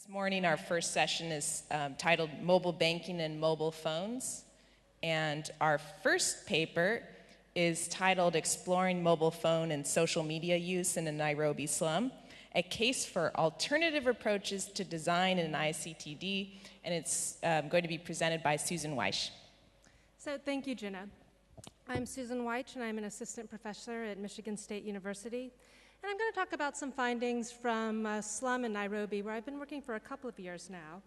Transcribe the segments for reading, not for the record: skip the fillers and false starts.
This morning, our first session is titled Mobile Banking and Mobile Phones. And our first paper is titled Exploring Mobile Phone and Social Media Use in a Nairobi Slum, a case for alternative approaches to design in ICTD, and it's going to be presented by Susan Wyche. So thank you, Jenna. I'm Susan Wyche, and I'm an assistant professor at Michigan State University. And I'm going to talk about some findings from a slum in Nairobi, where I've been working for a couple of years now.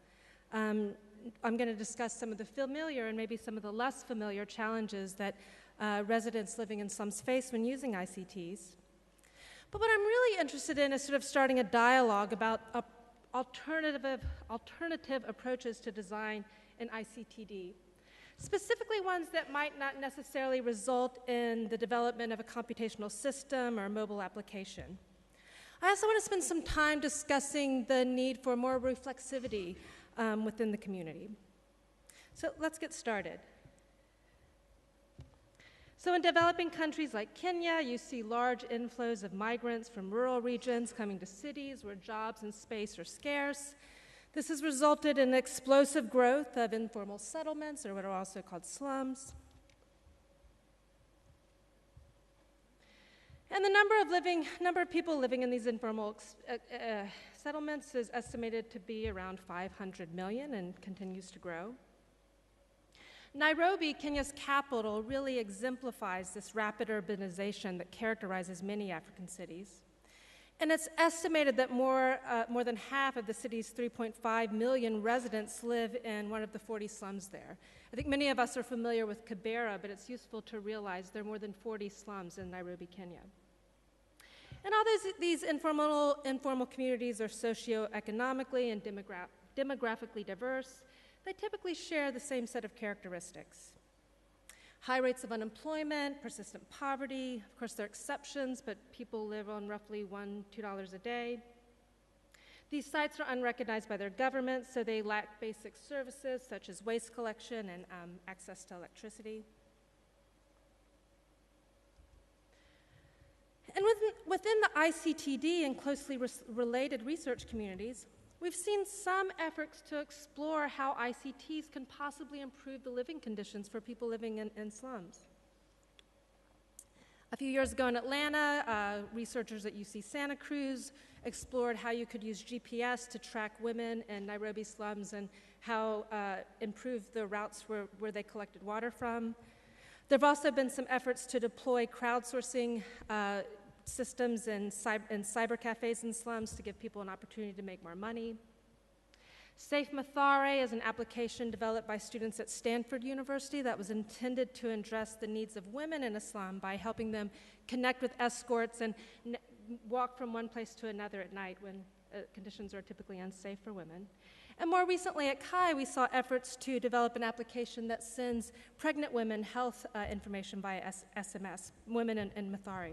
I'm going to discuss some of the familiar and maybe some of the less familiar challenges that residents living in slums face when using ICTs. But what I'm really interested in is sort of starting a dialogue about alternative approaches to design in ICTD, specifically ones that might not necessarily result in the development of a computational system or mobile application. I also want to spend some time discussing the need for more reflexivity within the community. So let's get started. So in developing countries like Kenya, you see large inflows of migrants from rural regions coming to cities where jobs and space are scarce. This has resulted in explosive growth of informal settlements, or what are also called slums. And the number of people living in these informal settlements is estimated to be around 500 million and continues to grow. Nairobi, Kenya's capital, really exemplifies this rapid urbanization that characterizes many African cities. And it's estimated that more than half of the city's 3.5 million residents live in one of the 40 slums there. I think many of us are familiar with Kibera, but it's useful to realize there are more than 40 slums in Nairobi, Kenya. And all these informal communities are socioeconomically and demographically diverse. They typically share the same set of characteristics. High rates of unemployment, persistent poverty. Of course, there are exceptions, but people live on roughly $1, $2 a day. These sites are unrecognized by their government, so they lack basic services such as waste collection and access to electricity. And within the ICTD and closely related research communities, we've seen some efforts to explore how ICTs can possibly improve the living conditions for people living in slums. A few years ago in Atlanta, researchers at UC Santa Cruz explored how you could use GPS to track women in Nairobi slums and how improve the routes where they collected water from. There have also been some efforts to deploy crowdsourcing systems in cyber cafes and slums to give people an opportunity to make more money. Safe Mathare is an application developed by students at Stanford University that was intended to address the needs of women in a slum by helping them connect with escorts and walk from one place to another at night when conditions are typically unsafe for women. And more recently at Kai, we saw efforts to develop an application that sends pregnant women health information via SMS, women in Mathare.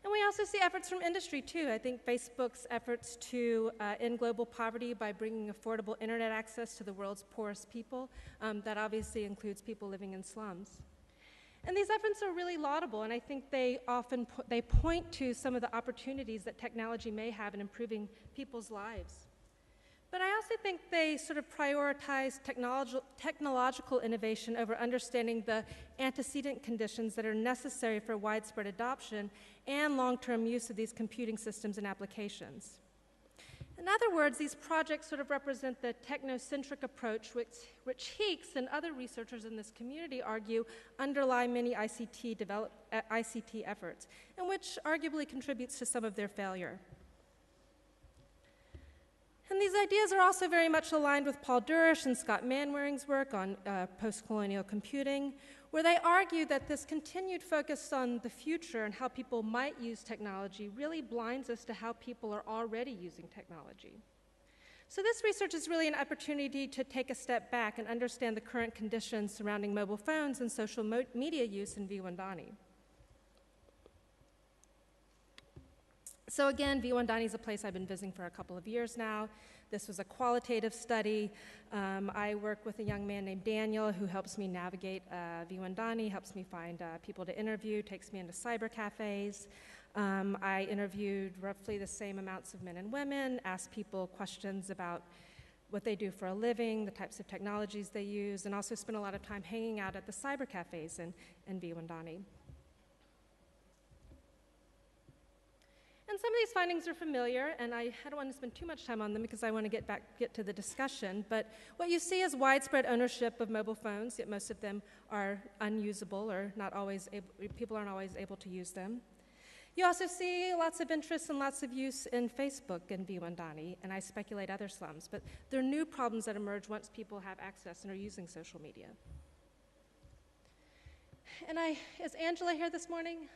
And we also see efforts from industry, too. I think Facebook's efforts to end global poverty by bringing affordable internet access to the world's poorest people, that obviously includes people living in slums. And these efforts are really laudable, and I think they point to some of the opportunities that technology may have in improving people's lives. But I also think they sort of prioritize technological innovation over understanding the antecedent conditions that are necessary for widespread adoption and long-term use of these computing systems and applications. In other words, these projects sort of represent the technocentric approach which Heeks and other researchers in this community argue underlie many ICT efforts, and which arguably contributes to some of their failure. And these ideas are also very much aligned with Paul Durish and Scott Manwaring's work on post-colonial computing, where they argue that this continued focus on the future and how people might use technology really blinds us to how people are already using technology. So this research is really an opportunity to take a step back and understand the current conditions surrounding mobile phones and social media use in Viwandani. So again, Viwandani is a place I've been visiting for a couple of years now. This was a qualitative study. I work with a young man named Daniel who helps me navigate Viwandani, helps me find people to interview, takes me into cyber cafes. I interviewed roughly the same amounts of men and women, asked people questions about what they do for a living, the types of technologies they use, and also spent a lot of time hanging out at the cyber cafes in Viwandani. And some of these findings are familiar, and I don't want to spend too much time on them because I want to get to the discussion. But what you see is widespread ownership of mobile phones, yet most of them are unusable or not always people aren't always able to use them. You also see lots of interest and lots of use in Facebook in Viwandani, and I speculate other slums. But there are new problems that emerge once people have access and are using social media. And is Angela here this morning?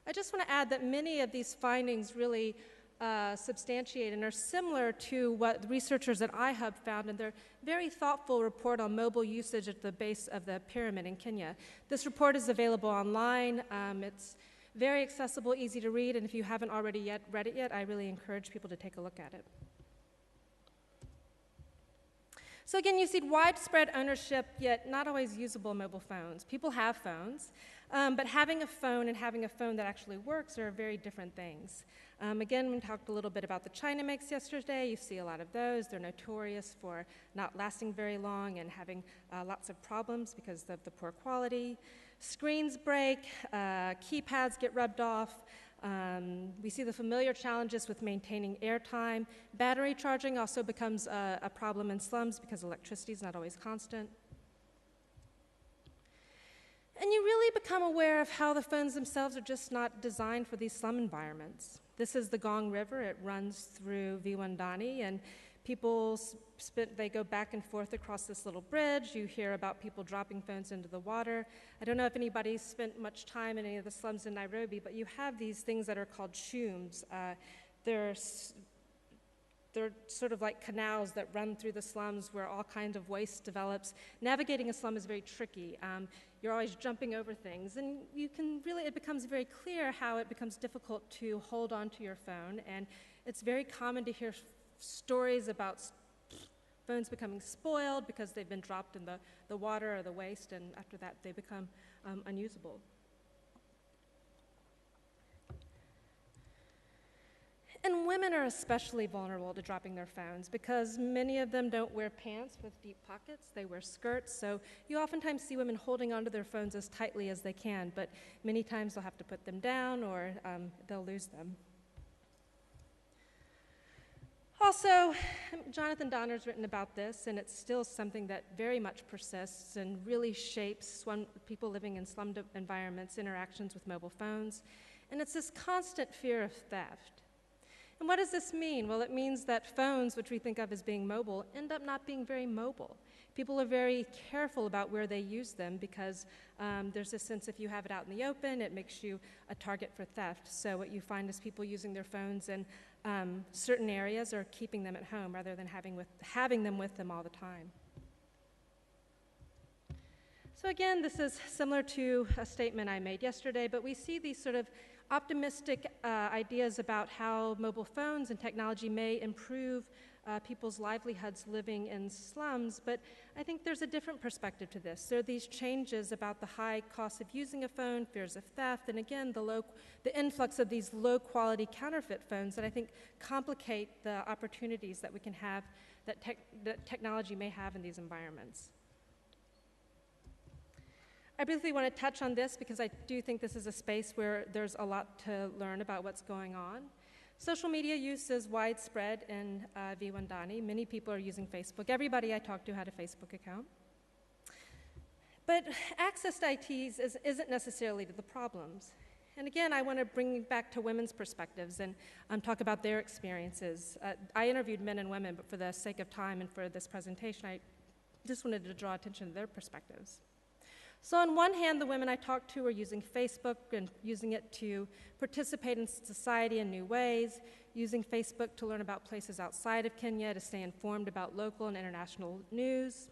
I just want to add that many of these findings really substantiate and are similar to what the researchers at iHub found in their very thoughtful report on mobile usage at the base of the pyramid in Kenya. This report is available online. It's very accessible, easy to read, and if you haven't already read it yet, I really encourage people to take a look at it. So again, you see widespread ownership, yet not always usable mobile phones. People have phones, but having a phone and having a phone that actually works are very different things. Again, we talked a little bit about the China mix yesterday. You see a lot of those. They're notorious for not lasting very long and having lots of problems because of the poor quality. Screens break, keypads get rubbed off. We see the familiar challenges with maintaining airtime. Battery charging also becomes a problem in slums because electricity is not always constant. And you really become aware of how the phones themselves are just not designed for these slum environments. This is the Gong River. It runs through Viwandani, and people they go back and forth across this little bridge. You hear about people dropping phones into the water. I don't know if anybody's spent much time in any of the slums in Nairobi, but you have these things that are called shooms. They're sort of like canals that run through the slums where all kinds of waste develops. Navigating a slum is very tricky. You're always jumping over things, and it becomes very clear how it becomes difficult to hold onto your phone, and it's very common to hear stories about phones becoming spoiled because they've been dropped in the water or the waste, and after that they become unusable. And women are especially vulnerable to dropping their phones because many of them don't wear pants with deep pockets, they wear skirts, so you oftentimes see women holding onto their phones as tightly as they can, but many times they'll have to put them down or they'll lose them. Also, Jonathan Donner's written about this, and it's still something that very much persists and really shapes people living in slum environments' interactions with mobile phones, and it's this constant fear of theft. And what does this mean? Well, it means that phones, which we think of as being mobile, end up not being very mobile. People are very careful about where they use them because there's a sense if you have it out in the open, it makes you a target for theft. So what you find is people using their phones in certain areas or keeping them at home rather than having them with them all the time. So again, this is similar to a statement I made yesterday, but we see these sort of optimistic ideas about how mobile phones and technology may improve people's livelihoods living in slums, but I think there's a different perspective to this. There are these changes about the high cost of using a phone, fears of theft, and again, the influx of these low-quality counterfeit phones that I think complicate the opportunities that we can have, that technology may have in these environments. I briefly want to touch on this because I do think this is a space where there's a lot to learn about what's going on. Social media use is widespread in Viwandani. Many people are using Facebook. Everybody I talked to had a Facebook account. But access to ITs isn't necessarily the problems. And again, I want to bring back to women's perspectives and talk about their experiences. I interviewed men and women, but for the sake of time and for this presentation, I just wanted to draw attention to their perspectives. So on one hand, the women I talked to are using Facebook and using it to participate in society in new ways, using Facebook to learn about places outside of Kenya, to stay informed about local and international news.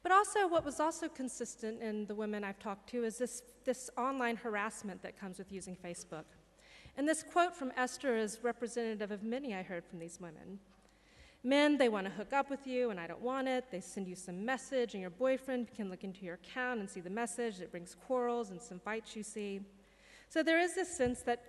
But also, what was also consistent in the women I've talked to is this online harassment that comes with using Facebook. And this quote from Esther is representative of many I heard from these women. Men, they want to hook up with you, and I don't want it. They send you some message, and your boyfriend can look into your account and see the message. It brings quarrels and some fights you see. So there is this sense that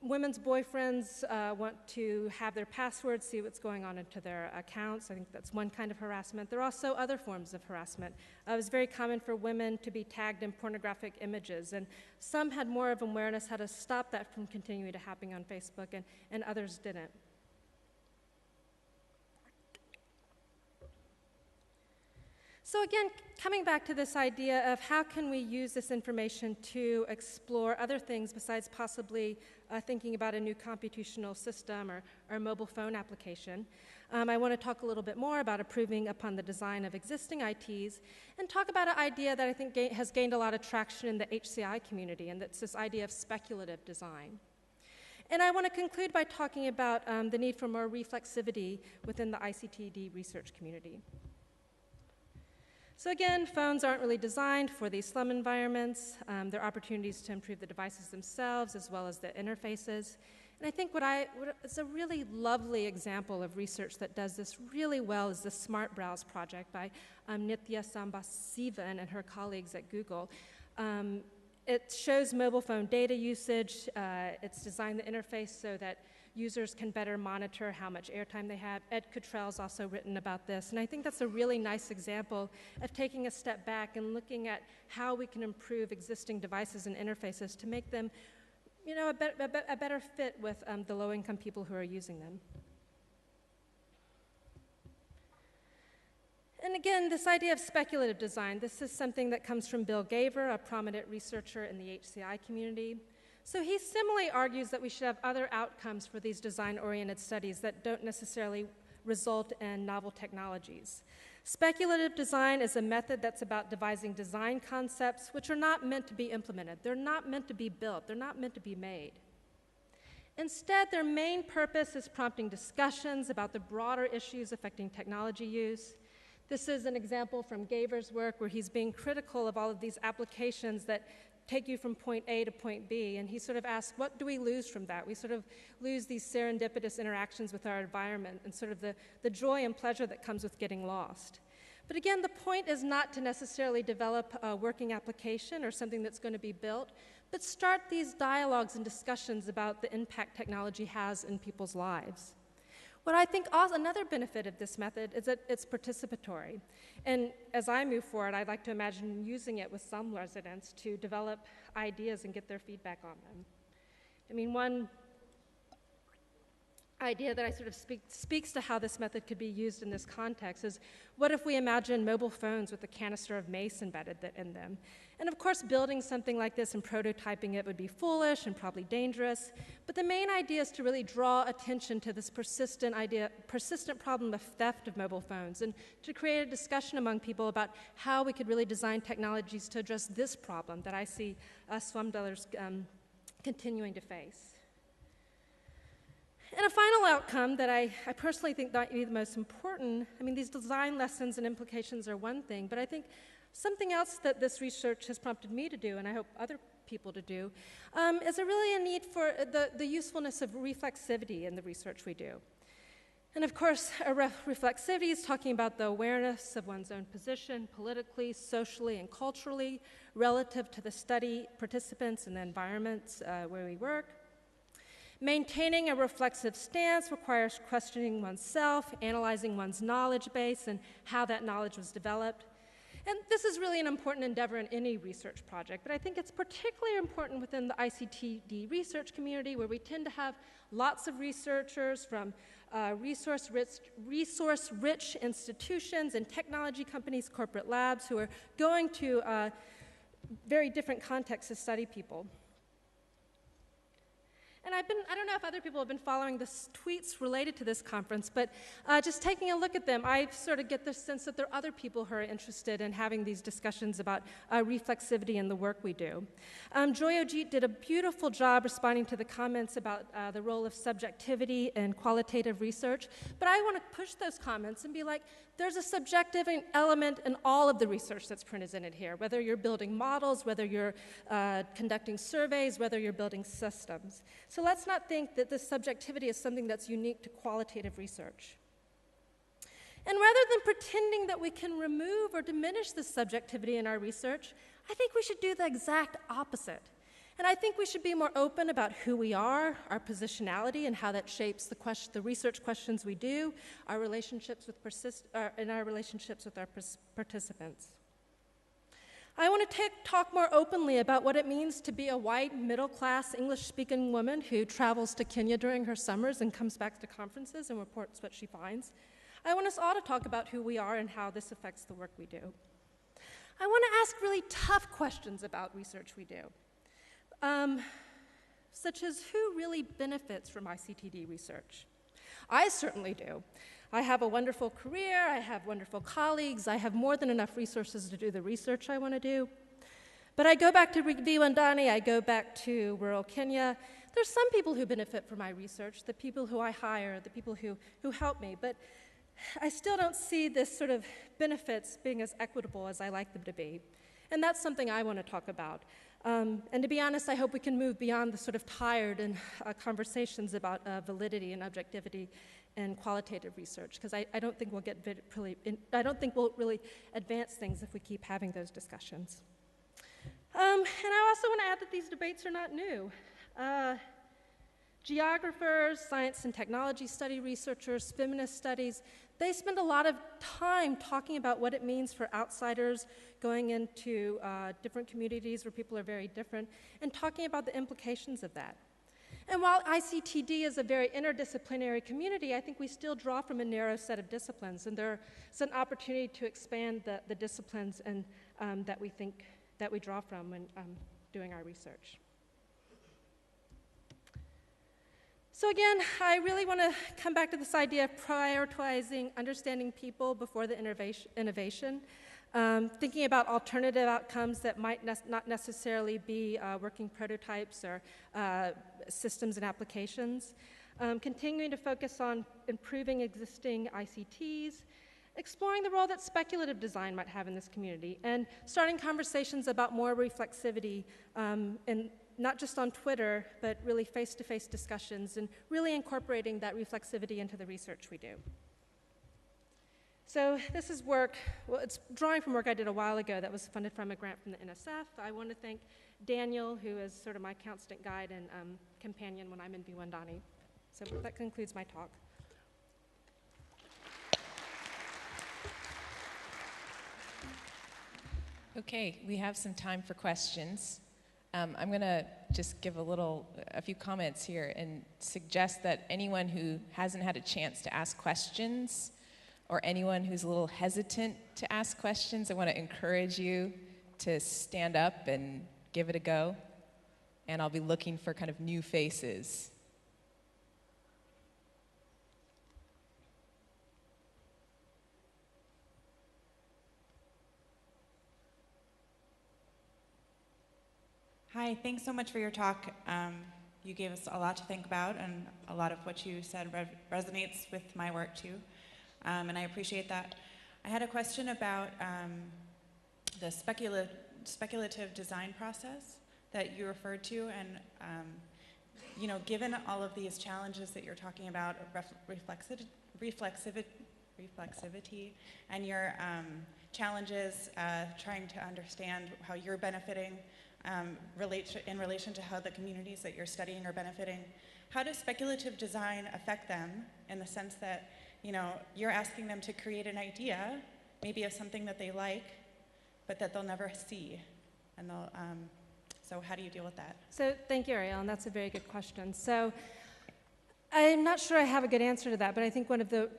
women's boyfriends want to have their passwords, see what's going on into their accounts. I think that's one kind of harassment. There are also other forms of harassment. It was very common for women to be tagged in pornographic images, and some had more of awareness how to stop that from continuing to happen on Facebook, and others didn't. So again, coming back to this idea of how can we use this information to explore other things besides possibly thinking about a new computational system or a mobile phone application, I want to talk a little bit more about improving upon the design of existing ITs and talk about an idea that I think has gained a lot of traction in the HCI community, and that's this idea of speculative design. And I want to conclude by talking about the need for more reflexivity within the ICTD research community. So again, phones aren't really designed for these slum environments. There are opportunities to improve the devices themselves as well as the interfaces. And I think it's a really lovely example of research that does this really well is the Smart Browse project by Nithya Sambasivan and her colleagues at Google. It shows mobile phone data usage. It's designed the interface so that users can better monitor how much airtime they have. Ed Cottrell's also written about this, and I think that's a really nice example of taking a step back and looking at how we can improve existing devices and interfaces to make them, you know, a better fit with the low-income people who are using them. And again, this idea of speculative design, this is something that comes from Bill Gaver, a prominent researcher in the HCI community. So he similarly argues that we should have other outcomes for these design-oriented studies that don't necessarily result in novel technologies. Speculative design is a method that's about devising design concepts which are not meant to be implemented. They're not meant to be built. They're not meant to be made. Instead, their main purpose is prompting discussions about the broader issues affecting technology use. This is an example from Gaver's work where he's being critical of all of these applications that take you from point A to point B, and he sort of asks, what do we lose from that? We sort of lose these serendipitous interactions with our environment and sort of the joy and pleasure that comes with getting lost. But again, the point is not to necessarily develop a working application or something that's going to be built, but start these dialogues and discussions about the impact technology has in people's lives. What I think also another benefit of this method is that it's participatory. And as I move forward, I'd like to imagine using it with some residents to develop ideas and get their feedback on them. I mean, one idea that I sort of speaks to how this method could be used in this context is, what if we imagine mobile phones with a canister of mace embedded in them? And of course, building something like this and prototyping it would be foolish and probably dangerous, but the main idea is to really draw attention to this persistent problem of theft of mobile phones, and to create a discussion among people about how we could really design technologies to address this problem that I see slum dwellers continuing to face. And a final outcome that I personally think might be the most important, I mean, these design lessons and implications are one thing, but I think something else that this research has prompted me to do, and I hope other people to do, is really a need for the usefulness of reflexivity in the research we do. And of course, reflexivity is talking about the awareness of one's own position politically, socially, and culturally relative to the study participants and the environments where we work. Maintaining a reflexive stance requires questioning oneself, analyzing one's knowledge base, and how that knowledge was developed. And this is really an important endeavor in any research project, but I think it's particularly important within the ICTD research community, where we tend to have lots of researchers from resource-rich institutions and technology companies, corporate labs, who are going to very different contexts to study people. And I don't know if other people have been following the tweets related to this conference, but just taking a look at them, I sort of get the sense that there are other people who are interested in having these discussions about reflexivity in the work we do. Joy Ojit did a beautiful job responding to the comments about the role of subjectivity in qualitative research, but I want to push those comments and be like, there's a subjective element in all of the research that's presented here, whether you're building models, whether you're conducting surveys, whether you're building systems. So let's not think that this subjectivity is something that's unique to qualitative research. And rather than pretending that we can remove or diminish this subjectivity in our research, I think we should do the exact opposite. And I think we should be more open about who we are, our positionality, and how that shapes the research questions we do, our relationships with our participants. I want to talk more openly about what it means to be a white, middle-class, English-speaking woman who travels to Kenya during her summers and comes back to conferences and reports what she finds. I want us all to talk about who we are and how this affects the work we do. I want to ask really tough questions about research we do. Such as who really benefits from ICTD research? I certainly do. I have a wonderful career, I have wonderful colleagues, I have more than enough resources to do the research I want to do. But I go back to Viwandani, I go back to rural Kenya. There's some people who benefit from my research, the people who I hire, the people who help me, but I still don't see this sort of benefits being as equitable as I like them to be. And that's something I want to talk about. And to be honest, I hope we can move beyond the sort of tired and conversations about validity and objectivity and qualitative research, because I don't think we'll really advance things if we keep having those discussions. And I also want to add that these debates are not new. Geographers, science and technology study researchers, feminist studies, they spend a lot of time talking about what it means for outsiders going into different communities where people are very different and talking about the implications of that. And while ICTD is a very interdisciplinary community, I think we still draw from a narrow set of disciplines, and there's an opportunity to expand the disciplines and that we draw from when doing our research. So again, I really want to come back to this idea of prioritizing understanding people before the innovation, thinking about alternative outcomes that might not necessarily be working prototypes or systems and applications, continuing to focus on improving existing ICTs, exploring the role that speculative design might have in this community, and starting conversations about more reflexivity and not just on Twitter, but really face-to-face discussions and really incorporating that reflexivity into the research we do. So this is work, well, it's drawing from work I did a while ago that was funded from a grant from the NSF. I want to thank Daniel, who is sort of my constant guide and companion when I'm in Viwandani. So that concludes my talk. Okay, we have some time for questions. I'm going to just give a few comments here and suggest that anyone who hasn't had a chance to ask questions or anyone who's a little hesitant to ask questions, I want to encourage you to stand up and give it a go. And I'll be looking for kind of new faces. Hi, thanks so much for your talk. You gave us a lot to think about, and a lot of what you said resonates with my work too, and I appreciate that. I had a question about the speculative design process that you referred to, and given all of these challenges that you're talking about, reflexivity, and your challenges trying to understand how you're benefiting in relation to how the communities that you're studying are benefiting. How does speculative design affect them in the sense that, you're asking them to create an idea, maybe of something that they like, but that they'll never see, and so how do you deal with that? So thank you, Ariel, and that's a very good question. So I'm not sure I have a good answer to that, but I think one of the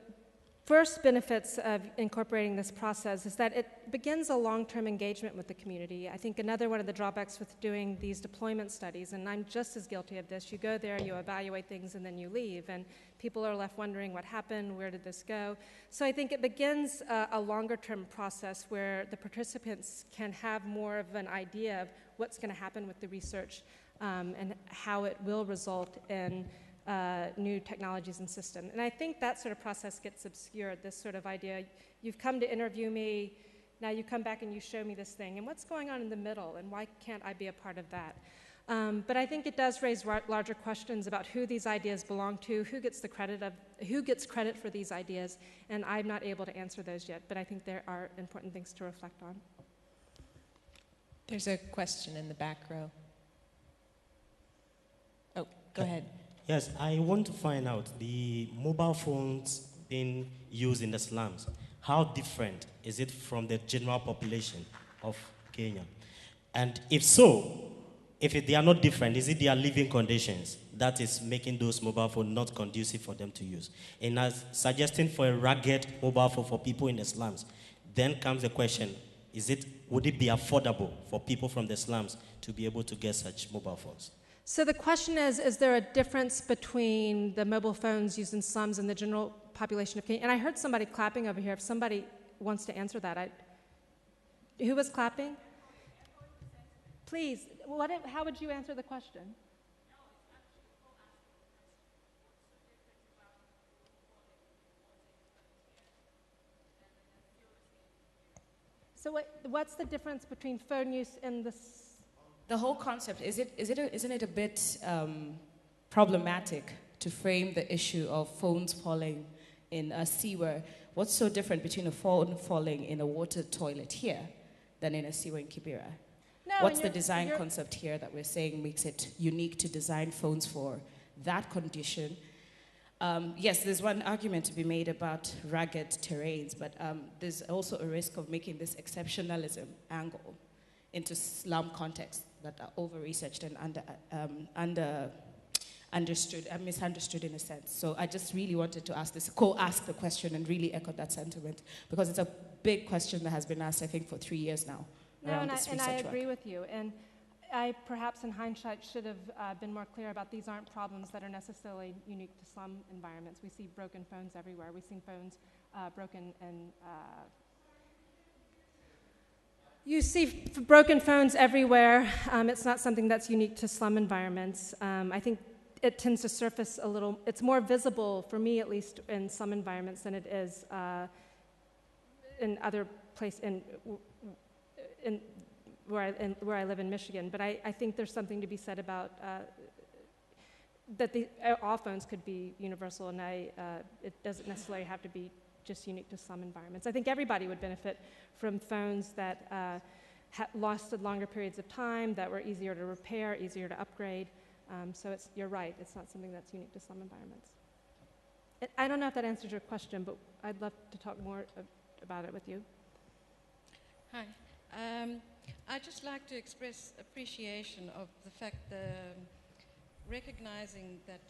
first benefits of incorporating this process is that it begins a long-term engagement with the community. I think another one of the drawbacks with doing these deployment studies, and I'm just as guilty of this, you go there, you evaluate things, and then you leave, and people are left wondering what happened, where did this go? So I think it begins a longer-term process where the participants can have more of an idea of what's going to happen with the research and how it will result in new technologies and systems. And I think that sort of process gets obscured, this sort of idea, you've come to interview me, now you come back and you show me this thing, and what's going on in the middle, and why can't I be a part of that? But I think it does raise larger questions about who these ideas belong to, who gets credit for these ideas, and I'm not able to answer those yet, but I think there are important things to reflect on. There's a question in the back row. Go ahead. Yes, I want to find out the mobile phones being used in the slums. How different is it from the general population of Kenya? And if so, they are not different, is it their living conditions that is making those mobile phones not conducive for them to use? And as suggesting for a rugged mobile phone for people in the slums, then comes the question, would it be affordable for people from the slums to be able to get such mobile phones? So the question is there a difference between the mobile phones used in slums and the general population of Kenya? And I heard somebody clapping over here. If somebody wants to answer that, who was clapping? Please, how would you answer the question? So what's the difference between phone use and The whole concept, isn't it a bit problematic to frame the issue of phones falling in a sewer? What's so different between a phone falling in a water toilet here than in a sewer in Kibera? No, What's the design concept here that we're saying makes it unique to design phones for that condition? Yes, there's one argument to be made about rugged terrains, but there's also a risk of making this exceptionalism angle into slum contexts that are over-researched and understood and misunderstood in a sense. So I just really wanted to ask the question and really echo that sentiment, because it's a big question that has been asked, I think, for 3 years now. No, and I agree with you. And I perhaps in hindsight should have been more clear about these aren't problems that are necessarily unique to slum environments. We see broken phones everywhere. We've seen phones broken and you see broken phones everywhere. It's not something that's unique to slum environments. I think it tends to surface a little, it's more visible, for me at least, in some environments than it is in other places, where I live in Michigan. But I think there's something to be said about that all phones could be universal, and it doesn't necessarily have to be just unique to slum environments. I think everybody would benefit from phones that lasted longer periods of time, that were easier to repair, easier to upgrade. So you're right, it's not something that's unique to slum environments. I don't know if that answers your question, but I'd love to talk more about it with you. Hi. I'd just like to express appreciation of the fact that recognizing that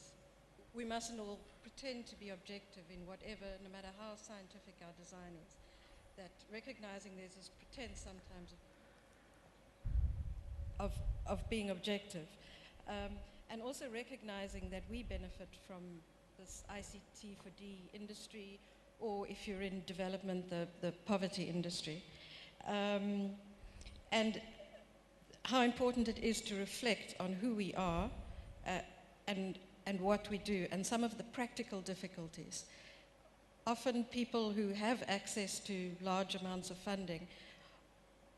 we mustn't all pretend to be objective in whatever, no matter how scientific our design is, that recognizing there's this pretense sometimes of being objective, and also recognizing that we benefit from this ICT4D industry, or if you're in development, the poverty industry. And how important it is to reflect on who we are and what we do, and some of the practical difficulties. Often people who have access to large amounts of funding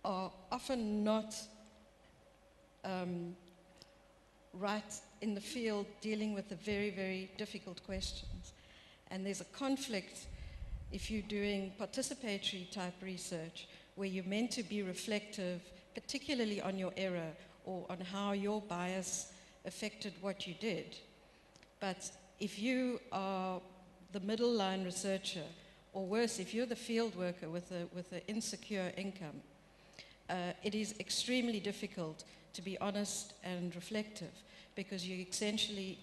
are often not right in the field dealing with the very, very difficult questions. And there's a conflict if you're doing participatory type research where you're meant to be reflective, particularly on your error or on how your bias affected what you did. But if you are the middle line researcher, or worse, if you're the field worker with an insecure income, it is extremely difficult to be honest and reflective, because you essentially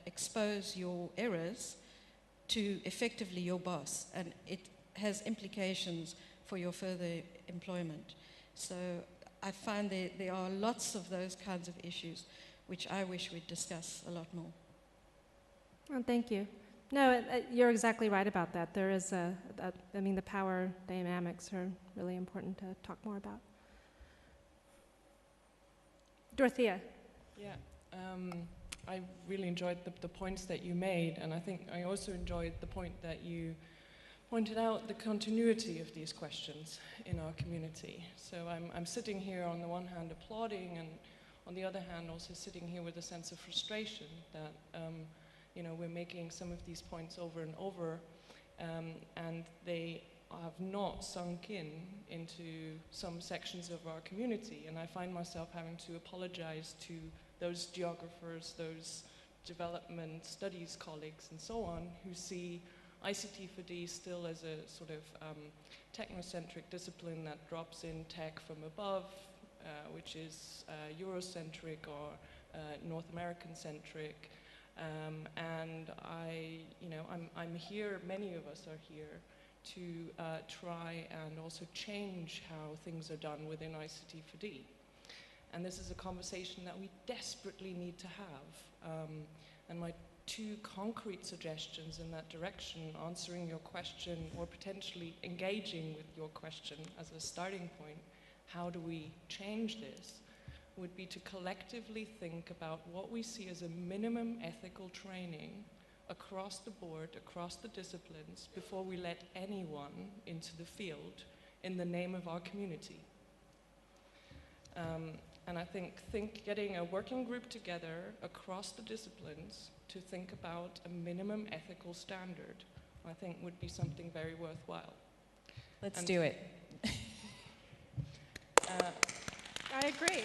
expose your errors to effectively your boss, and it has implications for your further employment. So I find there are lots of those kinds of issues which I wish we'd discuss a lot more. Well, thank you. No, you're exactly right about that. There is I mean, the power dynamics are really important to talk more about. Dorothea. Yeah, I really enjoyed the points that you made, and I think I also enjoyed the point that you pointed out the continuity of these questions in our community. So I'm sitting here on the one hand applauding, and on the other hand also sitting here with a sense of frustration that you know, we're making some of these points over and over, and they have not sunk into some sections of our community, and I find myself having to apologize to those geographers, those development studies colleagues and so on who see ICT4D still as a sort of technocentric discipline that drops in tech from above, which is Eurocentric or North American centric. And I'm here, many of us are here to try and also change how things are done within ICT4D. And this is a conversation that we desperately need to have. And my two concrete suggestions in that direction, answering your question or potentially engaging with your question as a starting point, how do we change this, would be to collectively think about what we see as a minimum ethical training across the board, across the disciplines, before we let anyone into the field in the name of our community. And I think getting a working group together across the disciplines to think about a minimum ethical standard, I think would be something very worthwhile. Let's do it. I agree.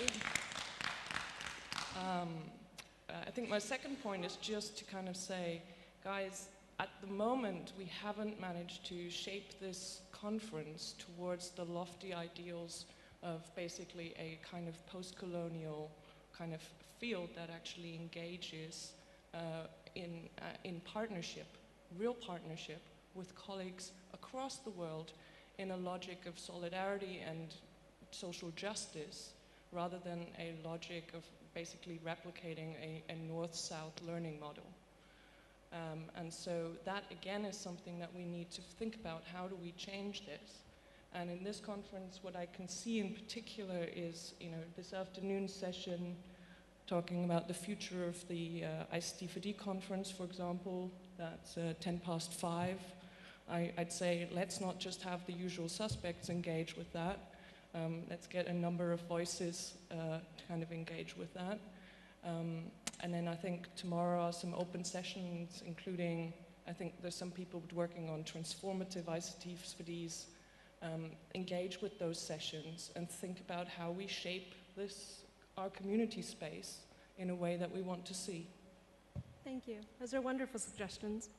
I think my second point is just to kind of say, guys, at the moment we haven't managed to shape this conference towards the lofty ideals of basically a kind of post-colonial kind of field that actually engages in partnership, real partnership with colleagues across the world in a logic of solidarity and social justice, rather than a logic of basically replicating a north-south learning model. And so that again is something that we need to think about. How do we change this? And in this conference, what I can see in particular is, this afternoon's session talking about the future of the ICT4D conference, for example, that's 5:10. I'd say let's not just have the usual suspects engage with that. Let's get a number of voices to kind of engage with that. And then I think tomorrow are some open sessions, including, I think there's some people working on transformative ICT4Ds. Engage with those sessions and think about how we shape our community space in a way that we want to see. Thank you. Those are wonderful suggestions.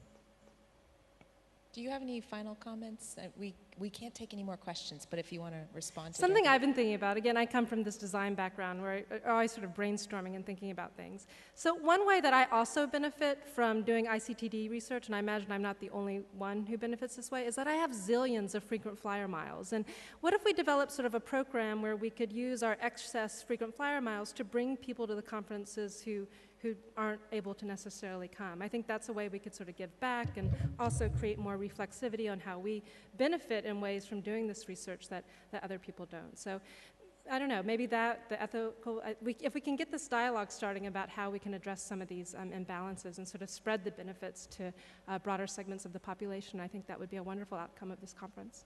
Do you have any final comments? We can't take any more questions, but if you want to respond to Something I've been thinking about, again, I come from this design background where I'm always sort of brainstorming and thinking about things. So one way that I also benefit from doing ICTD research, and I imagine I'm not the only one who benefits this way, is that I have zillions of frequent flyer miles. And what if we developed sort of a program where we could use our excess frequent flyer miles to bring people to the conferences who aren't able to necessarily come? I think that's a way we could sort of give back and also create more reflexivity on how we benefit in ways from doing this research that other people don't. So I don't know, maybe the ethical, if we can get this dialogue starting about how we can address some of these imbalances and sort of spread the benefits to broader segments of the population, I think that would be a wonderful outcome of this conference.